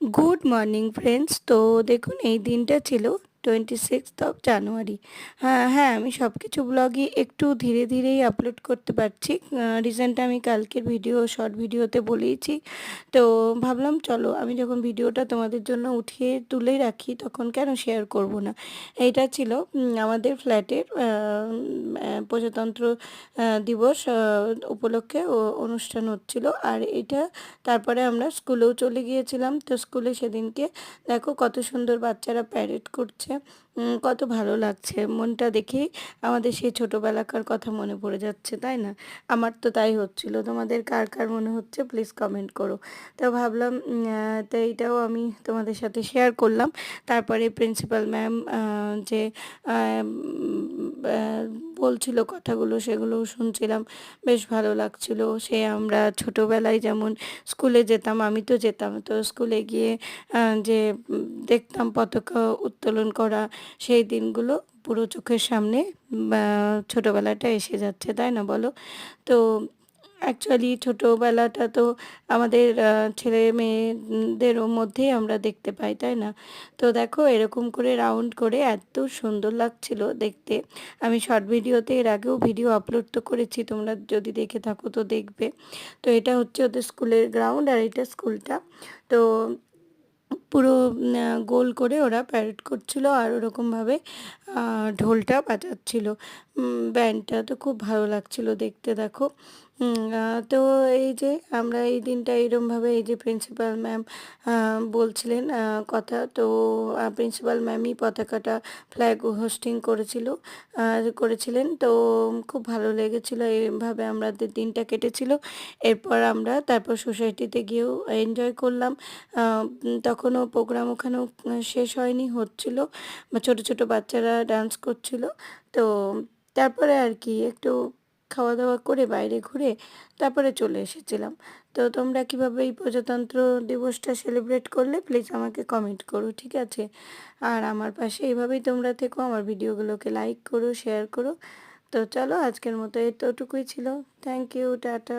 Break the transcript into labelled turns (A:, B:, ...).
A: Good morning friends. তো দেখুন এই দিনটা ছিল 26 জানুয়ারি। হ্যাঁ হ্যাঁ, আমি সব কিছু ব্লগই একটু ধীরে ধীরেই আপলোড করতে পারছি। রিসেন্ট আমি কালকের শর্ট ভিডিওতে বলেইছি। তো ভাবলাম চলো আমি যখন ভিডিওটা তোমাদের জন্য উঠিয়ে তুলেই রাখি তখন কেন শেয়ার করব না। এইটা ছিল আমাদের ফ্ল্যাটের প্রজাতন্ত্র দিবস উপলক্ষে অনুষ্ঠান হচ্ছিল। আর এটা তারপরে আমরা স্কুলেও চলে গিয়েছিলাম। তো স্কুলে সেদিনকে দেখো কত সুন্দর বাচ্চারা প্যারেড করছে, কত ভালো লাগছে। মনটা দেখেই আমাদের সেই ছোটোবেলাকার কথা মনে পড়ে যাচ্ছে, তাই না? আমার তো তাই হচ্ছিল। তোমাদের কার কার মনে হচ্ছে প্লিজ কমেন্ট করো। তো ভাবলাম তো এইটাও আমি তোমাদের সাথে শেয়ার করলাম। তারপরে প্রিন্সিপাল ম্যাম যে বলছিল কথাগুলো সেগুলোও শুনছিলাম, বেশ ভালো লাগছিল। সে আমরা ছোটোবেলায় যেমন স্কুলে যেতাম, আমি তো যেতাম, তো স্কুলে গিয়ে যে দেখতাম পতাকা উত্তোলন করা, সেই দিনগুলো পুরো চোখের সামনে ছোটোবেলাটা এসে যাচ্ছে, তাই না বলো? তো অ্যাকচুয়ালি ছোটোবেলাটা তো আমাদের ছেলে মেয়েদেরও মধ্যেই আমরা দেখতে পাই, তাই না? তো দেখো এরকম করে রাউন্ড করে এত সুন্দর লাগছিল দেখতে। আমি শর্ট ভিডিওতে এর আগেও ভিডিও আপলোড তো করেছি, তোমরা যদি দেখে থাকো তো দেখবে। তো এটা হচ্ছে ওদের স্কুলের গ্রাউন্ড আর এটা স্কুলটা। তো পুরো গোল করে ওরা প্যারেড করছিল আর ওরকমভাবে ঢোলটা বাজাচ্ছিল, ব্যান্ডটা। তো খুব ভালো লাগছিল দেখতে। দেখো তো এই যে আমরা এই দিনটা এরমভাবে এই যে প্রিন্সিপাল ম্যাম বলছিলেন কথা, তো প্রিন্সিপাল ম্যামই পতাকাটা ফ্ল্যাগ হোস্টিং করেছিলেন। তো খুব ভালো লেগেছিল, এইভাবে আমাদের দিনটা কেটেছিল। তারপর সোসাইটিতে গিয়েও এনজয় করলাম। তখনও প্রোগ্রাম ওখানেও শেষ হয়নি, হচ্ছিল, বা ছোট ছোট বাচ্চারা ডান্স করছিল। তো তারপরে আর কি একটু খাওয়া দাওয়া করে বাইরে ঘুরে তারপরে চলে এসেছিলাম। তো তোমরা কিভাবে এই প্রজাতন্ত্র দিবসটা সেলিব্রেট করলে প্লিজ আমাকে কমেন্ট করো, ঠিক আছে? আর আমার পাশে এইভাবেই তোমরা থেকো, আমার ভিডিওগুলোকে লাইক করো, শেয়ার করো। তো চলো আজকের মতো এতটুকুই ছিল। Thank you, tata.